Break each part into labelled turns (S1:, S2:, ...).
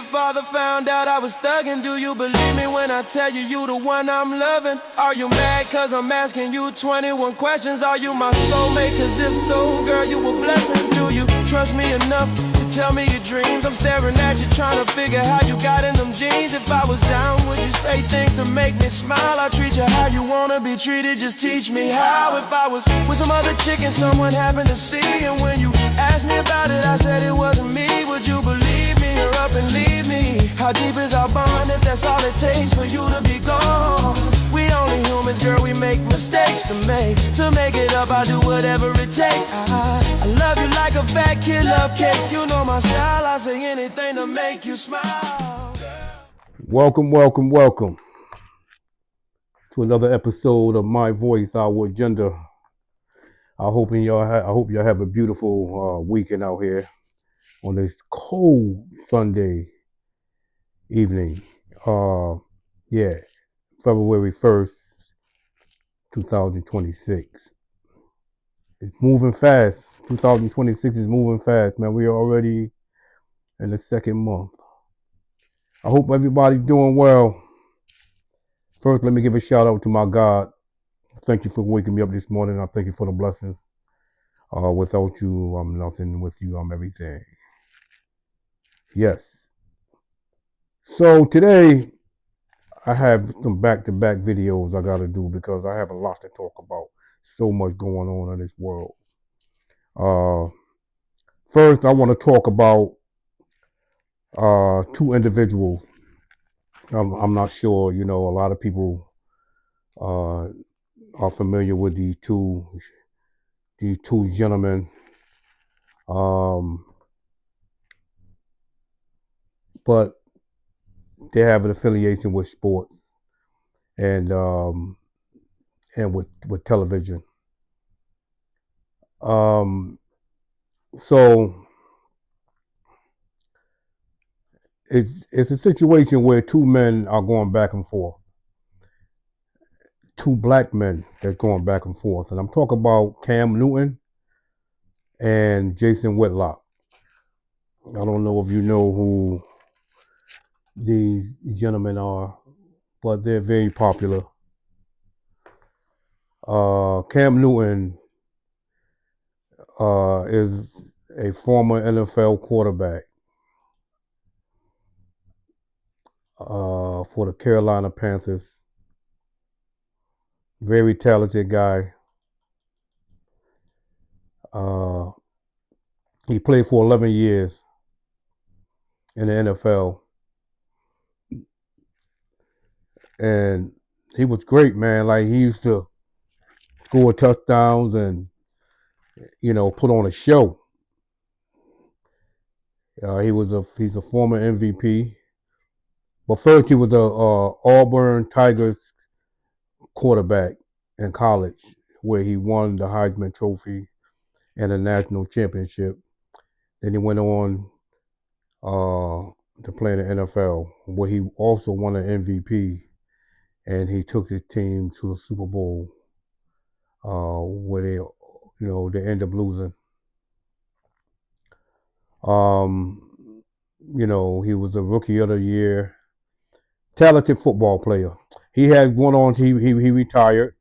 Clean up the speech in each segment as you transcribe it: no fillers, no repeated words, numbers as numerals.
S1: father found out I was thugging, do you believe me when I tell you you the one I'm loving? Are you mad cause I'm asking you 21 questions? Are you my soulmate? Cause if so, girl, you a blessing. Do you trust me enough to tell me your dreams? I'm staring at you trying to figure how you got in them jeans. If I was down, would you say things to make me smile? I treat you how you wanna be treated, just teach me how. If I was with some other chick and someone happened to see, and when you asked me about it, I said it wasn't me, would you believe me or up and leave me? How deep is our bond if that's all it takes for you to be gone? We only humans, girl, we make mistakes to make it up, I do whatever it takes. I love you like a fat kid love cake. You know my style, I say anything to make you smile.
S2: Welcome to another episode of My Voice, Our Agenda. I hope y'all have a beautiful weekend out here on this cold Sunday evening. Yeah, February 1st, 2026. It's moving fast. 2026 is moving fast, man. We are already in the second month. I hope everybody's doing well. First, let me give a shout out to my God. Thank you for waking me up this morning. I thank you for the blessings. Without you, I'm nothing. With you, I'm everything. Yes. So today, I have some back-to-back videos I got to do because I have a lot to talk about. So much going on in this world. First, I want to talk about two individuals. I'm not sure, a lot of people are familiar with these two gentlemen. But they have an affiliation with sports and with television. So it's a situation where two men are going back and forth. Two black men that's going back and forth. And I'm talking about Cam Newton and Jason Whitlock. I don't know if you know who these gentlemen are, but they're very popular. Cam Newton is a former NFL quarterback for the Carolina Panthers. Very talented guy. He played for 11 years in the NFL. And he was great, man. Like, he used to score touchdowns and, put on a show. He's a former MVP. But first, he was a Auburn Tigers quarterback in college, where he won the Heisman Trophy and a national championship. Then he went on to play in the NFL, where he also won an MVP, and he took his team to the Super Bowl, where they end up losing. He was a Rookie of the Year, talented football player. He has gone on. He retired,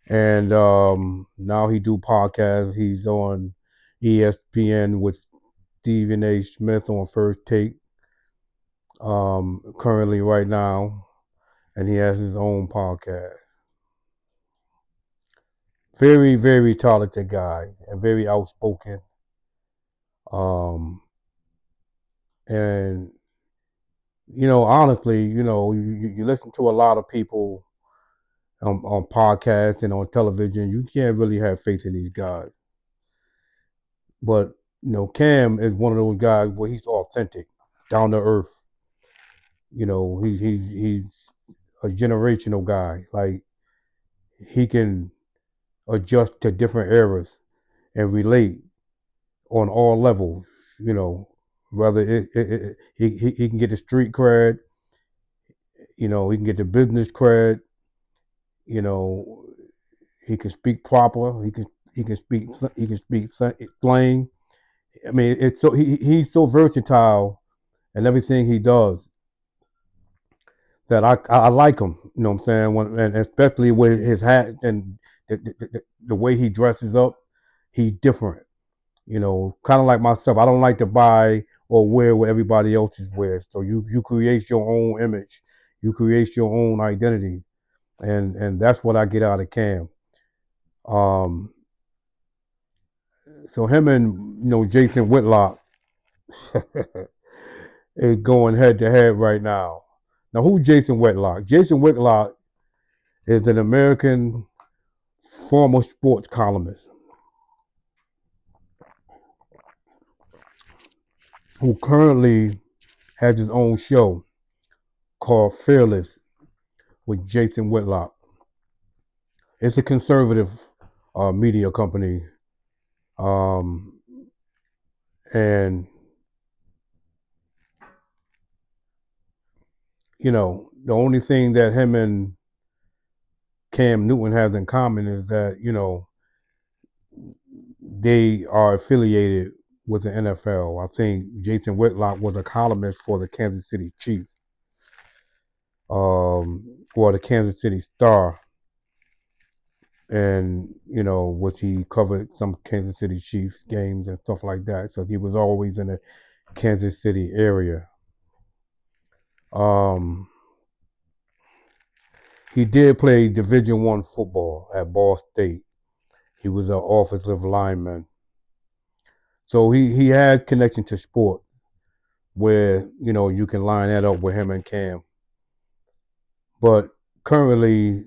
S2: and now he do podcasts. He's on ESPN with Stephen A. Smith on First Take. Currently, right now, and he has his own podcast. Very, very talented guy and very outspoken. And honestly, you listen to a lot of people on podcasts and on television. You can't really have faith in these guys. But Cam is one of those guys where he's authentic, down to earth. He's a generational guy. Like, he can adjust to different eras and relate on all levels. Whether he can get the street cred, he can get the business cred. He can speak proper. He can speak slang. I mean, it's so he's so versatile and everything he does. That I like him. You know what I'm saying? And especially with his hat and the way he dresses up, he's different. You know, kind of like myself. I don't like to buy or wear what everybody else is wearing. So you create your own image, you create your own identity, and that's what I get out of Cam. Um, so him and Jason Whitlock is going head to head right now. Now who's Jason Whitlock? Jason Whitlock is an American former sports columnist who currently has his own show called Fearless with Jason Whitlock. It's a conservative media company, um, and the only thing that him and Cam Newton has in common is that they are affiliated with the NFL. I think Jason Whitlock was a columnist for the Kansas City Chiefs, or the Kansas City Star, and was he covered some Kansas City Chiefs games and stuff like that. So he was always in the Kansas City area. Um, he did play Division One football at Ball State. He was an offensive lineman, so he has connection to sport where you can line that up with him and Cam. But currently,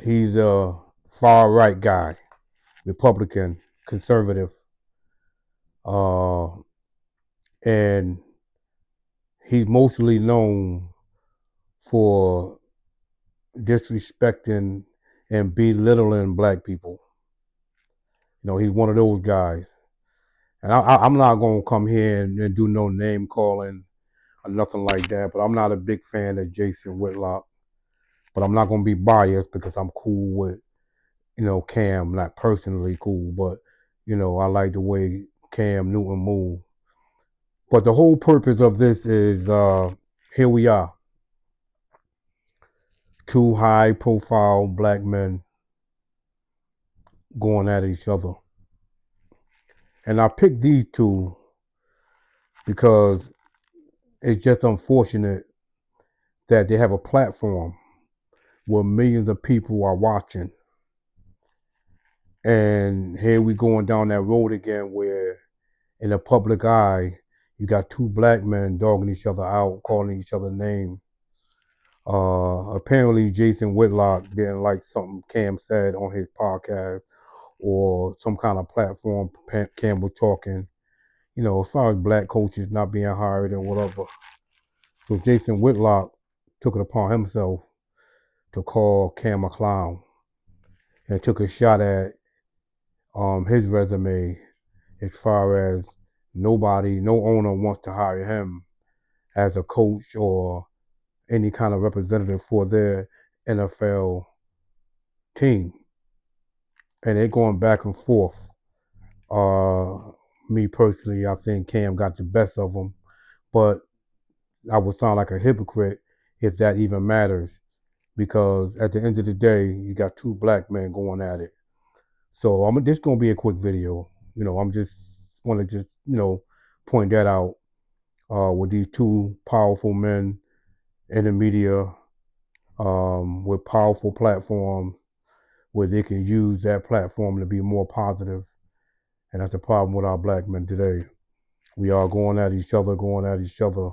S2: he's a far right guy, Republican, conservative, uh, and he's mostly known for disrespecting and belittling black people. He's one of those guys. And I'm not going to come here and do no name calling or nothing like that, but I'm not a big fan of Jason Whitlock. But I'm not going to be biased because I'm cool with, Cam, not personally cool, but, I like the way Cam Newton move. But the whole purpose of this is here we are, two high profile black men going at each other. And I picked these two because it's just unfortunate that they have a platform where millions of people are watching. And here we going down that road again where in the public eye, you got two black men dogging each other out, calling each other names. Apparently, Jason Whitlock didn't like something Cam said on his podcast or some kind of platform Cam was talking, as far as black coaches not being hired and whatever. So Jason Whitlock took it upon himself to call Cam a clown and took a shot at his resume as far as no owner wants to hire him as a coach or any kind of representative for their NFL team. And they're going back and forth. Uh, Me personally, I think Cam got the best of them, but I would sound like a hypocrite if that even matters because at the end of the day, you got two black men going at it. So this gonna be a quick video. I'm just want to just point that out with these two powerful men in the media with powerful platforms where they can use that platform to be more positive. And that's the problem with our black men today. We are going at each other,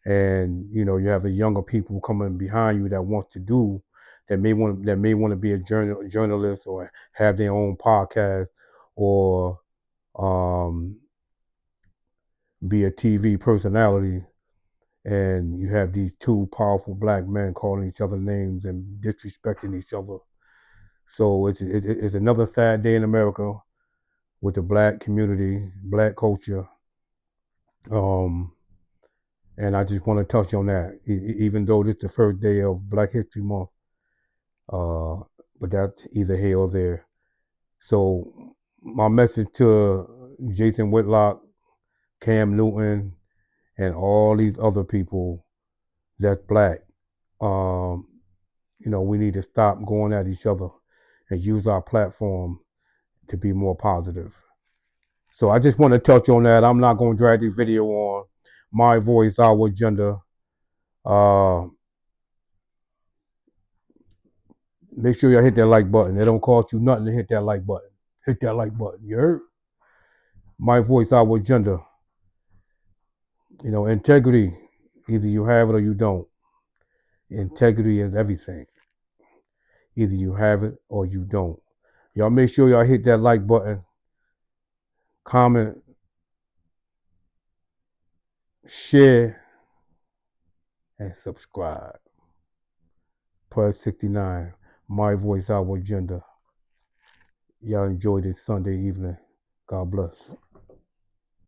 S2: and you have the younger people coming behind you that wants to do that may want to be a journalist or have their own podcast or um, be a TV personality, and you have these two powerful black men calling each other names and disrespecting each other. So it's another sad day in America with the black community, black culture. Um, and I just want to touch on that, even though this is the first day of Black History Month. Uh, but that's either here or there. So my message to Jason Whitlock, Cam Newton, and all these other people that's black. We need to stop going at each other and use our platform to be more positive. So I just want to touch on that. I'm not going to drag this video on. My voice, our agenda. Uh, Make sure y'all hit that like button. It don't cost you nothing to hit that like button. Hit that like button. You heard? My voice, our agenda. Integrity. Either you have it or you don't. Integrity is everything. Either you have it or you don't. Y'all make sure y'all hit that like button, comment, share, and subscribe. Plus 69. My voice, our agenda. Y'all enjoy this Sunday evening. God bless.